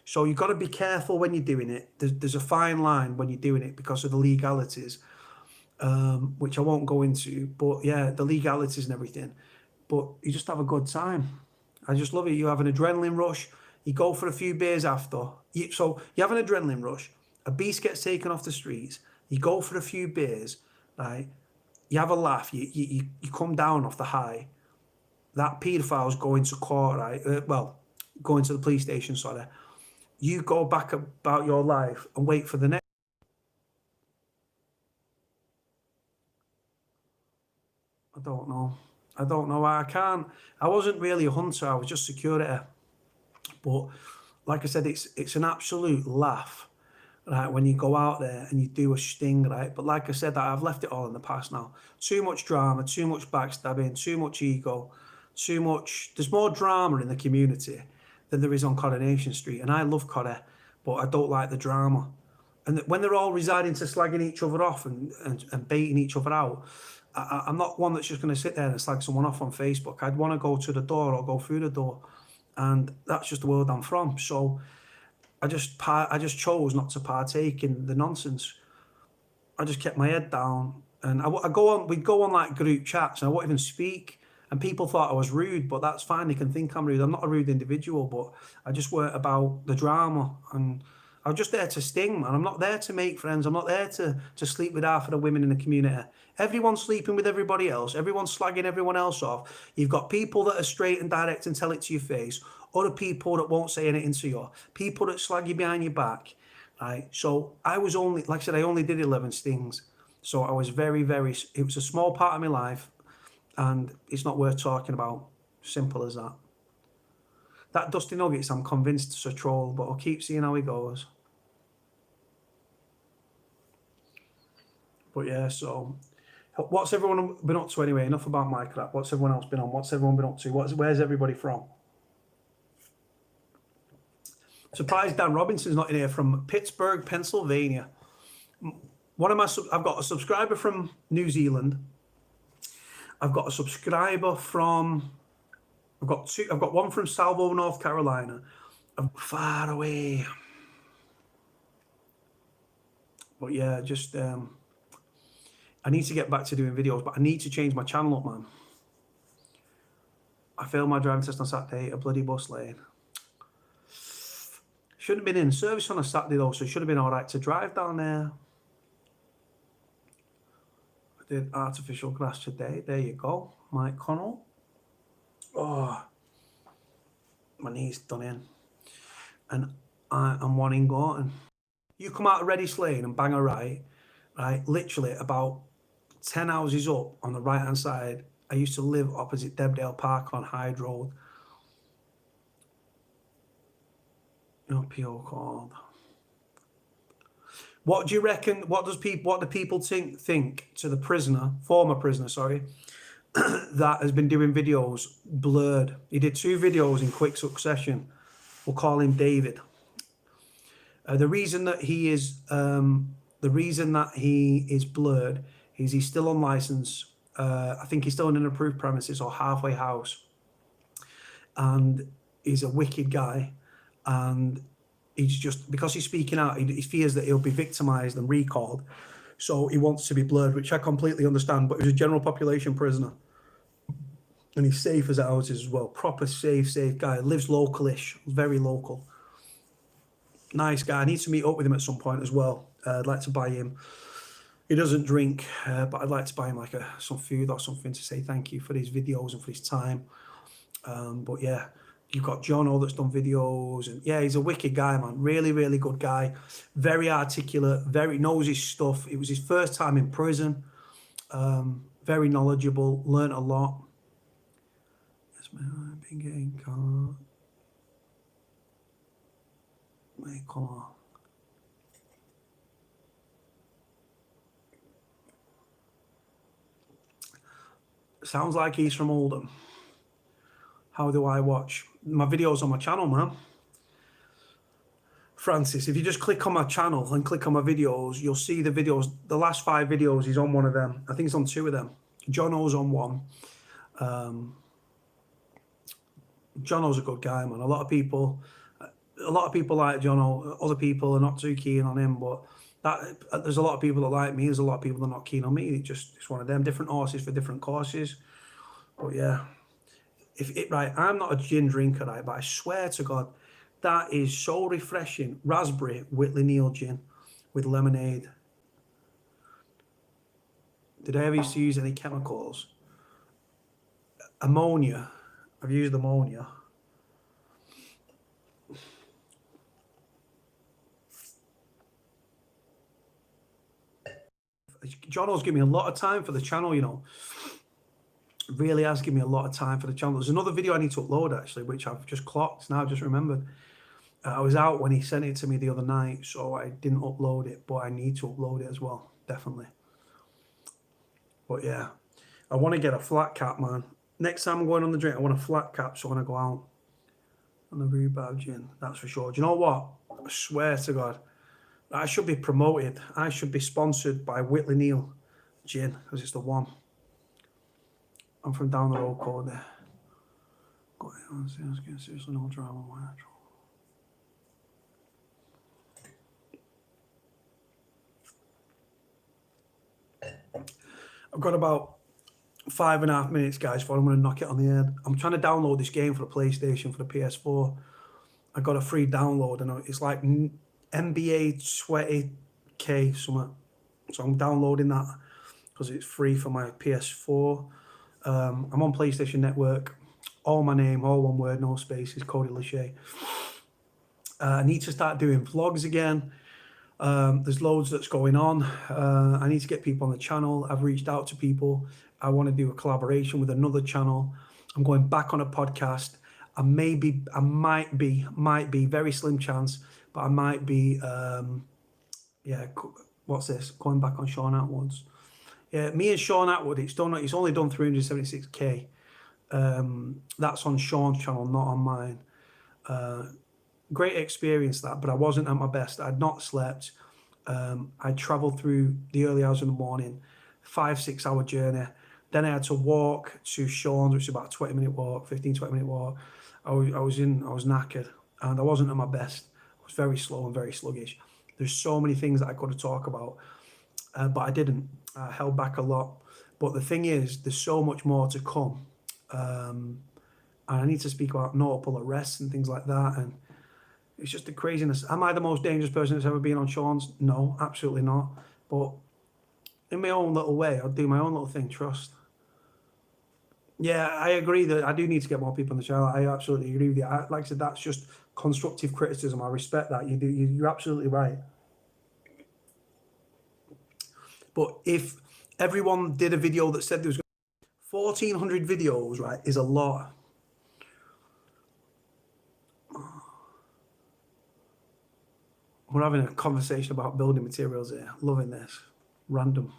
A: So you've got to be careful when you're doing it. There's a fine line when you're doing it because of the legalities, which I won't go into. But yeah, the legalities and everything. But you just have a good time. I just love it. You have an adrenaline rush. You go for a few beers after. So you have an adrenaline rush. A beast gets taken off the streets. You go for a few beers, right? You have a laugh. You come down off the high. That paedophile's going to court, right? Going to the police station, sorry. You go back about your life and wait for the next. I don't know. I can't. I wasn't really a hunter. I was just security. But like I said, it's an absolute laugh, right? When you go out there and you do a sting, right? But like I said, I've left it all in the past now. Too much drama, too much backstabbing, too much ego, too much. There's more drama in the community than there is on Coronation Street. And I love Corrie, but I don't like the drama. And when they're all residing to slagging each other off and baiting each other out, I'm not one that's just going to sit there and slag someone off on Facebook. I'd want to go to the door or go through the door. And that's just the world I'm from. So I just chose not to partake in the nonsense. I just kept my head down. And we'd go on like group chats and I wouldn't even speak. And people thought I was rude, but that's fine. They can think I'm rude. I'm not a rude individual, but I just weren't about the drama. And I was just there to sting, man. I'm not there to make friends. I'm not there to sleep with half of the women in the community. Everyone's sleeping with everybody else. Everyone's slagging everyone else off. You've got people that are straight and direct and tell it to your face. Other people that won't say anything to you. People that slag you behind your back. Right? So I was only, like I said, I only did 11 stings. So I was very, it was a small part of my life. And it's not worth talking about. Simple as that. That Dusty Nuggets, I'm convinced it's a troll, but I'll keep seeing how he goes. But yeah, so what's everyone been up to anyway? Enough about my crap. What's everyone else been on? What's everyone been up to? Where's everybody from? Surprised Dan Robinson's not in here, from Pittsburgh, Pennsylvania. I've got a subscriber from New Zealand. I've got a subscriber from, I've got one from Salvo, North Carolina. I'm far away. But yeah, just, I need to get back to doing videos, but I need to change my channel up, man. I failed my driving test on Saturday, a bloody bus lane. Shouldn't have been in service on a Saturday though, so it should have been all right to drive down there. I did artificial grass today. There you go, Mike Connell. Oh, my knee's done in. And I'm one in Gorton. You come out of Reddish Lane and bang a right, literally about 10 houses up on the right hand side. I used to live opposite Debdale Park on Hyde Road. No PO called. What do you reckon? What do people think to the prisoner, former prisoner, sorry, that has been doing videos blurred? He did 2 videos in quick succession. We'll call him David. The reason that he is blurred is he's still on license. I think he's still in an approved premises or halfway house, and he's a wicked guy. And he's just, because he's speaking out, he fears that he'll be victimized and recalled. So he wants to be blurred, which I completely understand. But he's a general population prisoner. And he's safe as houses as well. Proper safe guy. Lives localish, very local. Nice guy. I need to meet up with him at some point as well. I'd like to buy him. He doesn't drink, but I'd like to buy him like some food or something to say thank you for his videos and for his time. But yeah. You've got Jono that's done videos, and yeah, he's a wicked guy, man. Really, really good guy. Very articulate, very knows his stuff. It was his first time in prison. Very knowledgeable, learnt a lot. Yes, man, I've been getting caught. Wait, come on. Sounds like he's from Oldham. How do I watch my videos on my channel, man? Francis, if you just click on my channel and click on my videos, you'll see the videos. The last 5 videos, he's on one of them. I think he's on 2 of them. Jono's on one. Jono's a good guy, man. A lot of people like Jono. Other people are not too keen on him, but there's a lot of people that like me. There's a lot of people that are not keen on me. It's one of them. Different horses for different courses. But yeah. Right, I'm not a gin drinker, right, but I swear to God, that is so refreshing. Raspberry Whitley Neal gin with lemonade. Did I ever used to use any chemicals? Ammonia. I've used ammonia. Jono's given me a lot of time for the channel, you know. Really has given me a lot of time for the channel. There's another video I need to upload, actually, which I've just clocked now, just remembered. I was out when he sent it to me the other night, so I didn't upload it, but I need to upload it as well, definitely. But yeah, I want to get a flat cap, man. Next time I'm going on the drink, I want a flat cap, so when I go out on the rhubarb gin, that's for sure. Do you know what? I swear to God, I should be promoted. I should be sponsored by Whitley Neal gin, because it's the one. I'm from down the road, Cody. Seriously, no drama. I've got about 5.5 minutes, guys, before I'm going to knock it on the head. I'm trying to download this game for the PlayStation, for the PS4. I got a free download, and it's like NBA 20K something. So I'm downloading that because it's free for my PS4. I'm on PlayStation Network. All my name, all one word, no spaces, Cody Lachey. I need to start doing vlogs again. There's loads that's going on. I need to get people on the channel. I've reached out to people. I want to do a collaboration with another channel. I'm going back on a podcast. I might be, very slim chance, but I might be, what's this? Going back on Sean Atwood's. Yeah, me and Sean Atwood, it's only done 376k. That's on Sean's channel, not on mine. Great experience that, but I wasn't at my best. I'd not slept. I travelled through the early hours in the morning, 5-6 hour journey. Then I had to walk to Sean's, which is about a 20-minute walk, 15-20 minute walk. I was knackered, and I wasn't at my best. I was very slow and very sluggish. There's so many things that I could have talked about, but I didn't. I held back a lot. But the thing is, there's so much more to come. And I need to speak about notable arrests and things like that. And it's just the craziness. Am I the most dangerous person that's ever been on Sean's? No, absolutely not. But in my own little way, I'll do my own little thing, trust. Yeah, I agree that I do need to get more people on the channel. I absolutely agree with you. Like I said, that's just constructive criticism. I respect that. You're absolutely right. But if everyone did a video that said there was 1,400 videos, right, is a lot. We're having a conversation about building materials here. Loving this. Random.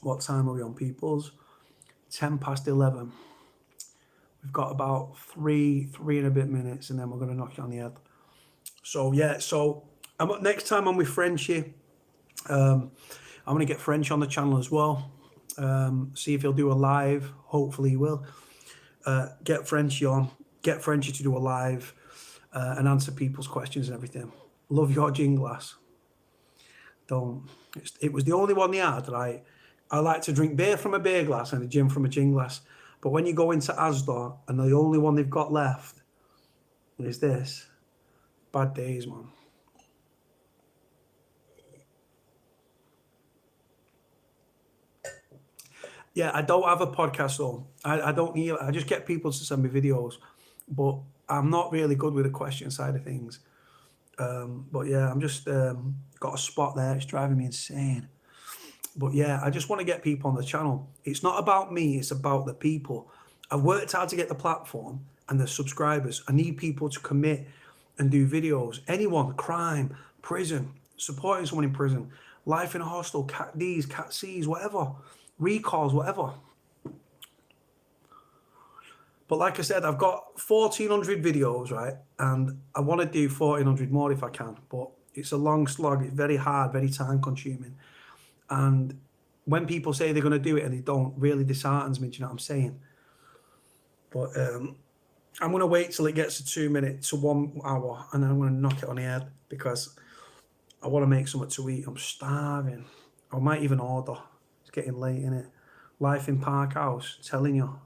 A: What time are we on, peoples? 11:10. We've got about three and a bit minutes, and then we're going to knock it on the head. So, yeah, next time I'm with Frenchie, I'm going to get French on the channel as well. See if he'll do a live. Hopefully he will. Get Frenchie on. Get Frenchie to do a live and answer people's questions and everything. Love your gin glass. It was the only one they had, right? I like to drink beer from a beer glass and a gin from a gin glass. But when you go into Asda and the only one they've got left is this, bad days, man. Yeah, I don't have a podcast though. I don't need it. I just get people to send me videos, but I'm not really good with the question side of things. But yeah, I'm just got a spot there. It's driving me insane. But yeah, I just want to get people on the channel. It's not about me. It's about the people. I've worked hard to get the platform and the subscribers. I need people to commit and do videos. Anyone, crime, prison, supporting someone in prison, life in a hostel, Cat D's, Cat C's, whatever, recalls, whatever. But like I said, I've got 1,400 videos, right? And I want to do 1,400 more if I can. But it's a long slog. It's very hard, very time consuming. And when people say they're going to do it and they don't, really disheartens me. Do you know what I'm saying? But I'm going to wait till it gets to 2 minutes to 1 hour, and then I'm going to knock it on the head because I want to make something to eat. I'm starving. I might even order. It's getting late, innit? Life in Park House, telling you.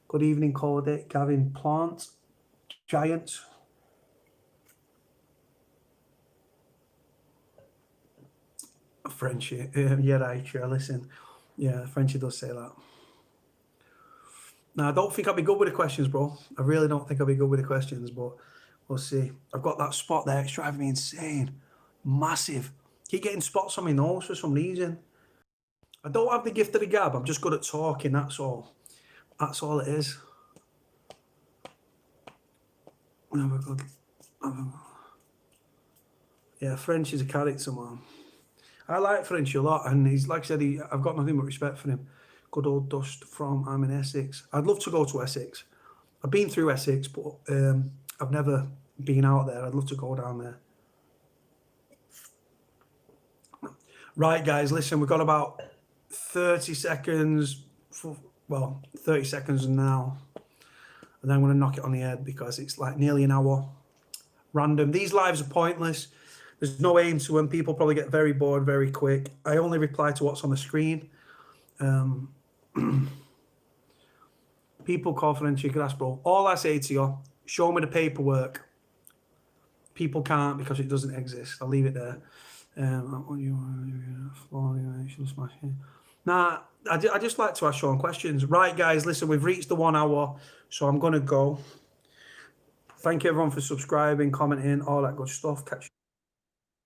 A: Good evening, Cody. Gavin, Plant, Giants. Frenchie. Yeah, right, sure. Listen. Yeah, Frenchie does say that. Now, I don't think I'll be good with the questions, bro. I really don't think I'll be good with the questions, but we'll see. I've got that spot there. It's driving me insane. Massive. Keep getting spots on my nose for some reason. I don't have the gift of the gab. I'm just good at talking, that's all. That's all it is. Yeah, French is a character, man. I like French a lot, and he's, like I said, I've got nothing but respect for him. Good old Dust from, I'm in Essex. I'd love to go to Essex. I've been through Essex, but I've never been out there. I'd love to go down there. Right, guys, listen, we've got about 30 seconds, 30 seconds now. And then I'm going to knock it on the head because it's like nearly an hour. Random. These lives are pointless. There's no aim to them. People probably get very bored very quick. I only reply to what's on the screen. People call for entry grass, bro. All I say to you, show me the paperwork. People can't because it doesn't exist. I'll leave it there. Nah, I just like to ask Sean questions. Right, guys, listen, we've reached the 1 hour, so I'm going to go. Thank you, everyone, for subscribing, commenting, all that good stuff. Catch you.